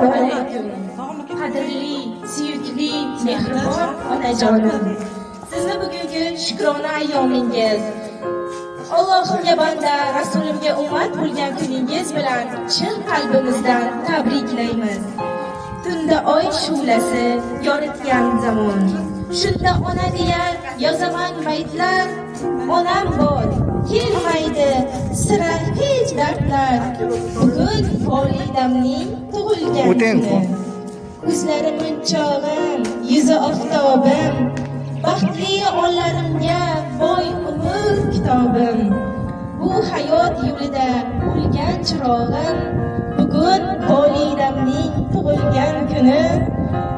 Assalomu alaykum. Qadrli, suyukli, mehribon onajonim. Sizni bugungi shukrona ayyomingiz, Allohimga banda, Rasulimga ummat bo'lgan kuningiz bilan chin qalbimizdan tabriklaymiz. Tunda oy shu'lasi yoritgan zamon. Shunda ona deya yozaman baytlar. Onam bor, kelmaydi sira hech dardlar. Bugun volidamning tug'ilgan kuni. Ko'zlari munchog'im, yuzi oftobim. Baxtli onlarimga boy umr kitobim. Bu hayot yo'lida bo'lgan chirog'im. Bugun volidamning tug'ilgan kuni.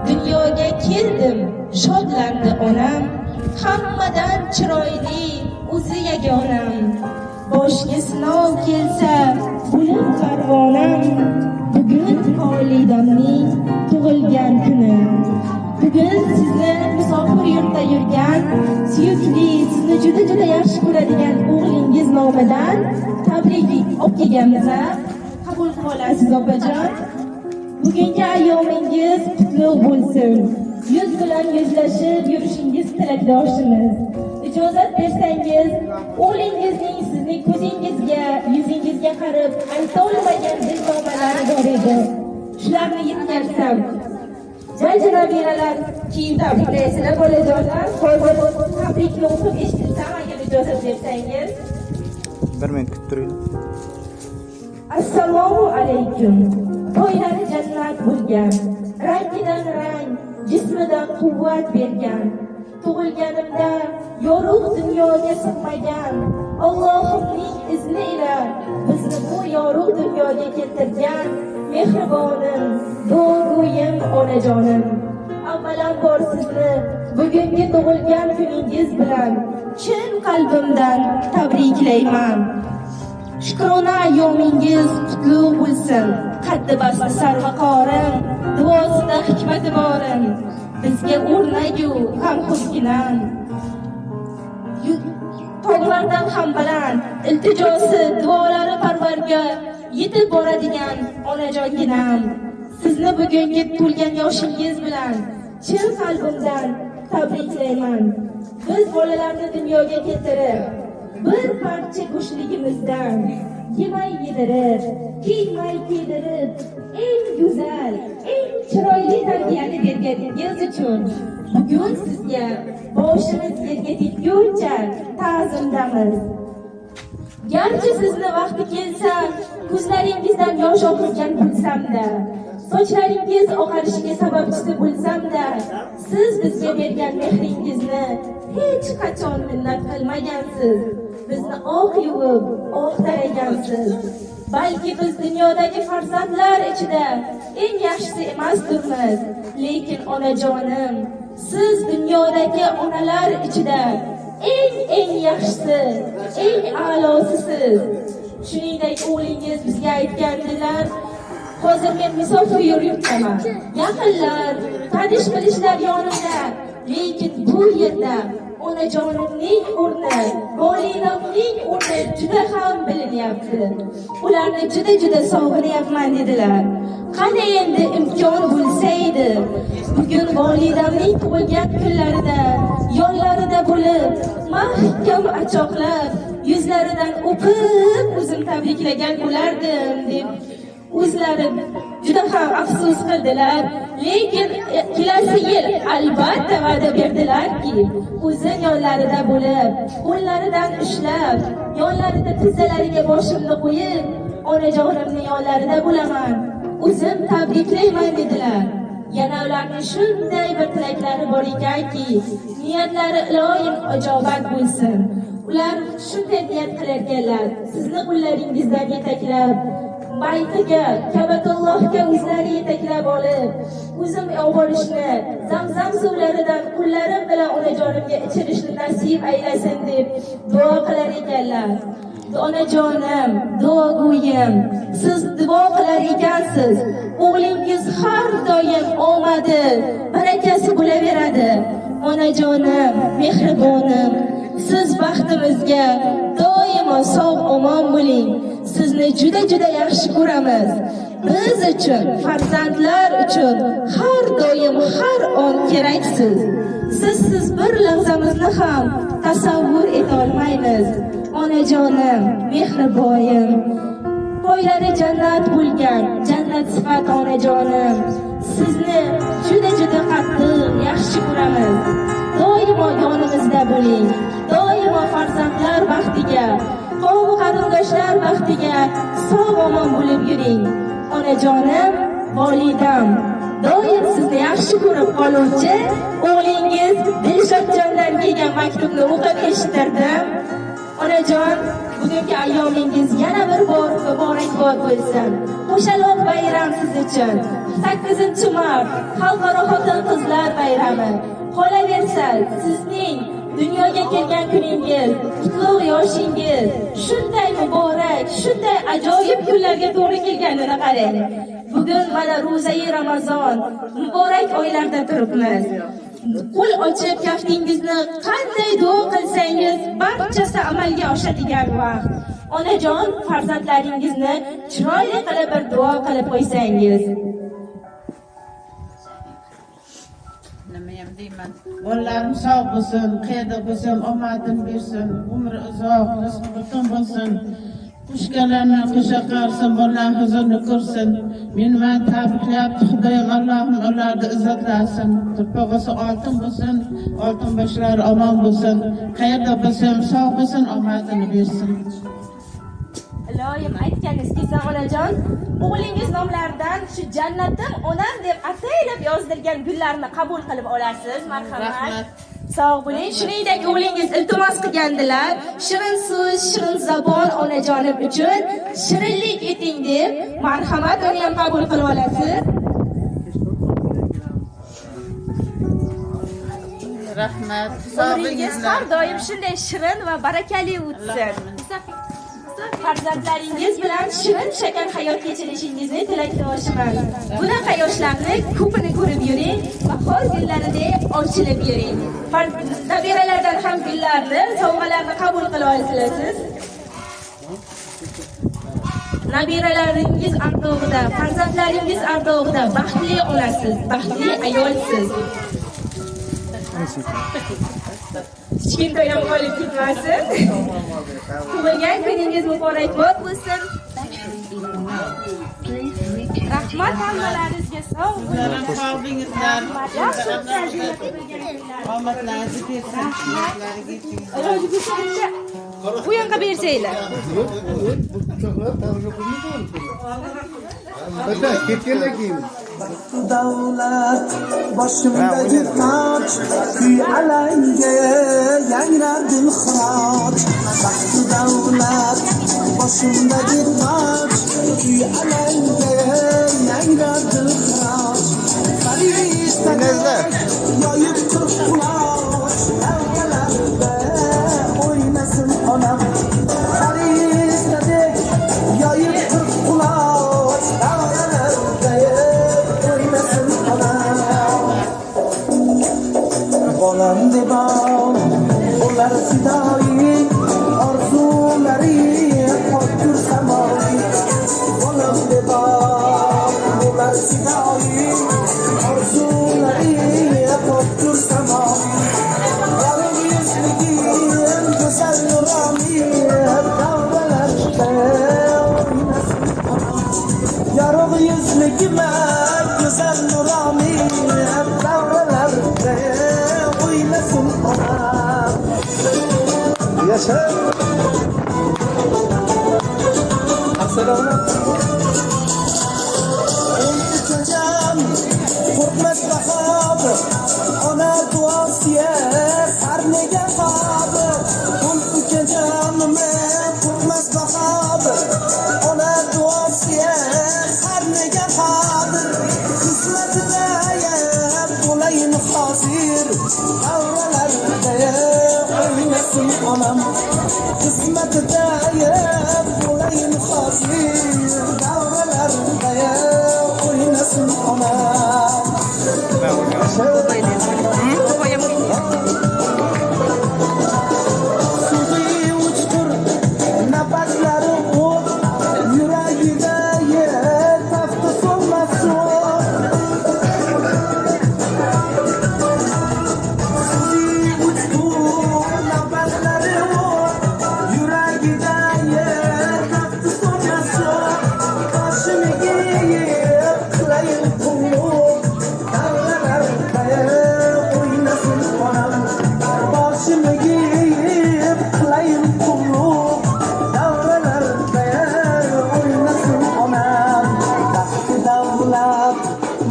Dunyoga keldim, shodlandi onam. Hammadan chiroyli o'zi yagonam. Boshga sinov kelsa, bo'lib qarvonam. Bugun volidamning tug'ilgan kuni. Bugun sizni musofir yurtda yurgan, suyukli, sizni juda yaxshi ko'radigan o'g'lingiz nomidan tabrik o'qigamiz. Qabul qilib olasiz opajon. Bugungi ayyomingiz qutlug' bo'lsin. Yuz bilan yuzlashib yurishingiz tilakdoshimiz. Ijozat bersangiz, o'g'lingizning sizning ko'zingizga, yuzingizga qarab aytolmagan dilnomalari bor edi. Shularni yetkazsam. Jajjiralar kiyim tabriklaysizlar bolajonlar. Hozir tabrikni o'qib eshitsam, agar ijozat bersangiz. Bir minut kutib turinglar. Assalomu alaykum. To'ylari jannat bo'lgan, rangidan rang, jismidan quvvat bergan. Tug'ilganimda yorug' dunyoga sig'magan, Allohimning izni ila bizni bu yorug' dunyoga keltirgan mehribonim, do'go'yim onajonim. Avvalambor sizni bugungi tug'ilgan kuningiz bilan chin qalbimdan tabriklayman. Shukrona ayyomingiz qutlug' bo'lsin. Qaddi basti sarvaqorim, duosida hikmati borim. Bizga o'rnagu ham xudkinan. Tog'lardan ham baland, iltijosi, duolari Parvarga yetib boradigan onajonginam. Sizni bugungi to'lgan yoshingiz bilan chin qalbimdan tabriklayman. Biz bolalarni dunyoga keltirib, bir parcha go'shtligimizdan yemay yedirib, kiymay kiydirib, eng go'zal, eng chiroyli tarbiyani berganingiz uchun bugun sizga boshimiz yerga tekkuncha ta'zimdamiz. Garchi sizni vaqti kelsa, ko'zlaringizdan yosh oqizgan bo'lsam-da, sochlaringiz oqarishiga sababchisi bo'lsam-da, siz bizga bergan mehringizni hech qachon minnat qilmagansiz. Bizni oq yuvib, oq taragansiz. Balki biz dunyodagi farzandlar ichida eng yaxshisi emasdirmiz, lekin onajonim, siz dunyodagi onalar ichida eng yaxshisi, eng a'losisiz. Shuningdek, o'g'lingiz bizga aytgandilar, hozir men musofir yurtdaman. Yaqinlar, tanish-bilishlar yonimda, lekin bu yerda onajonimning o'rni, volidamning o'rni juda ham bilinyapti. Ularni juda sog'inyapman dedilar. Qani endi imkon bo'lsa edi, bugun volidamning tug'ilgan kunlarida yonlarida bo'lib, mahkam achoqlab, yuzlaridan o'pib o'zim tabriklagan bo'lardim deb o'zlari juda ham afsus qildilar. Lekin kelasi yil albatta va'da berdilarki, o'zim yonlarida bo'lib, qo'llaridan ushlab, yonlarida tizzalariga boshimni qo'yib, onajonimning yonlarida bo'laman, o'zim tabriklayman dedilar. Yana ularning shunday bir tilaklari bor ekanki, niyatlari iloyim ijobat bo'lsin. Ular shunday niyat qilarkanlar, sizni qo'llaringizdan yetaklab baytiga, Ka'batullohga o'zlari yetaklab olib, o'zim olishni, Zamzam suvlaridan qo'llarim bilan onajonimga ichirishni nasib aylasin deb duo qilar ekanlar. Onajonim, duogo'yim, siz duo qilar ekansiz. O'g'lingiz har doim omadi, barakasi bo'laveradi. Onajonim, mehribonim, siz baxtimizga doimo sog' omon bo'ling. Sizni juda yaxshi ko'ramiz. biz uchun, farzandlar uchun har doim, har on keraksiz. Sizsiz bir lahzamizni ham tasavvur eta olmaymiz. Onajonim, mehriboyim, poylari jannat bo'lgan, jannat sifat onajonim. Sizni juda qattiq yaxshi ko'ramiz. Doimo yonimizda bo'ling. Doimo farzandlar baxtiga, qavm qarindoshlar baxtiga sog'-omon bo'lib yuring. Onajonim, volidam, doim sizni yaxshi ko'rib qoluvchi o'g'lingiz Dilshodjondan kelgan maktubni o'qib eshittirdim. Onajon, bugungi ayyomingiz yana bir bor muborakbod bo'lsin. Qo'shaloq bayram siz uchun. 8-mart Xalqaro xotin-qizlar bayrami. Qolaversa, sizning dunyoga kelgan kuningiz, qutlug' yoshingiz shunday muborak, shunday ajoyib kunlarga to'g'ri kelganini qarang. Bugun mana ro'zai Ramazon, muborak oylarda turibmiz. Qo'l ochib kaftingizni qanday duo qilsangiz, barchasi amalga oshadigan vaqt. Onajon, farzandlaringizni chiroyli qilib bir duo qilib qo'ysangiz. Nimayam deyman. Bolalarim sog' bo'lsin, qayerda bo'lsin, omadin bersin, umri uzoq, rizqi butun bo'lsin. Qushgalarni qo'sha qarsin, bolalar huzurni ko'rsin. Men tabriklayapti Xudoyim, Allohim ularni izzatlasin. Turpog'isi oltin bo'lsin, oltin boshlari omon bo'lsin. Qayerda bo'lsin, sog' bo'lsin, omadini bersin. Iloyim, aytganingiz onajon, o'g'lingiz nomlaridan shu jannatim onam deb ataylab yozdirgan gullarni qabul qilib olasiz. Marhamat. Sog' bo'ling. Shuningdek, o'g'lingiz iltimos qilgandilar. Shirin so'z, shirin zabon onajonim uchun shirinlik eting deb, marhamat, uni ham qabul qilib olasiz. Rahmat. Umringiz har doim shunday shirin va barakali o'tsin. Farzandlaringiz bilan shirin shakar hayot kechirishingizni tilakdoshiman. Bunaqa yoshlarni ko'pini ko'rib yuring, bahor gullaridek ochilib yuring. Nabiralardan ham gullarni, sovg'alarni qabul qilib olasiz. Nabiralaringiz ardog'ida, farzandlaringiz ardog'ida baxtli onasiz, baxtli ayolsiz. Kichkintoy ham qolib ketmasin. Tug'ilgan kuningiz muborakbod bo'lsin. Rahmat hammalaringizga, sog' bo'ling. Sog'ligingizlar. Yaxshi Omadlaringizni bersin. iloji bo'lsa bu yoqqa bersanglar. Davlat boshimdagi toj, kuy alanga yangrar dilxiroj. Baxti davlat boshimdagi toj, kuy alanga yangrar dilxiroj. Farishtadek yoyib turib quloch, davlatlarda o'ynasin onam. Farishtadek yoyib turib quloch, davlatlarda o'ynasin onam. Bolam debon, ular fidoyi, orzulari qottur samoyi. Bolam debon, ular fidoyi, orzulari qottur samoyi. Yorug' yuzligim, go'zal nuroniy, davralarda o'ynasin onam. Yorug' yuzligim, go'zal nuroniy, davralarda o'ynasin onam. Yasha. Assalomu alaykum. Qo'rqmas bahodir, ona duosiya qarniga qodir. Qo'rqajonim, qo'rqmas bahodir, ona duosiya qarniga qodir. Xizmatida bo'layin hozir, davralarda o'ynasin onam. Xizmatida bo'layin hozir, davralarda o'ynasin onam. Suvi uchtur nafaslari o't, yuragida tafti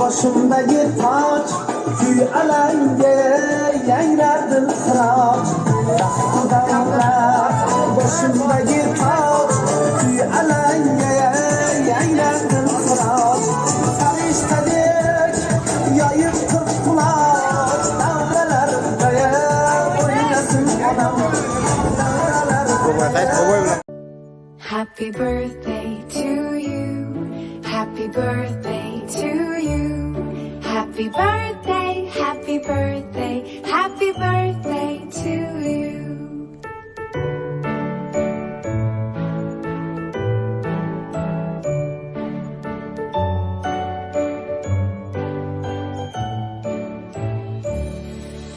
boshimdagi toj kuy alanga yangradim xiroch boshimdagi toj kuy alanga yangradim xiroch farishtadek yoyib qirq quloch davralarda o'ynasin odam Happy birthday to you. Happy birthday to you. Happy birthday, happy birthday, happy birthday to you.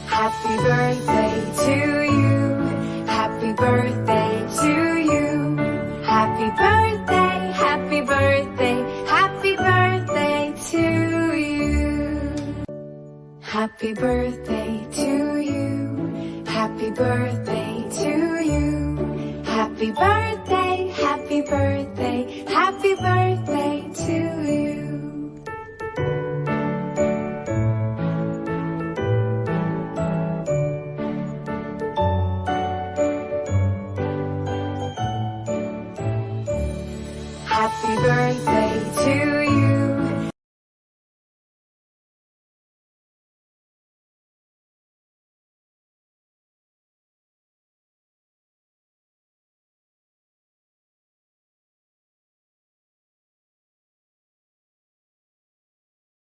Happy birthday to you. Happy birthday to you. Happy birthday, happy birthday, happy birthday to you. Happy birthday to you. Happy birthday to you. Happy birthday, happy birthday, happy birthday to you. Happy birthday to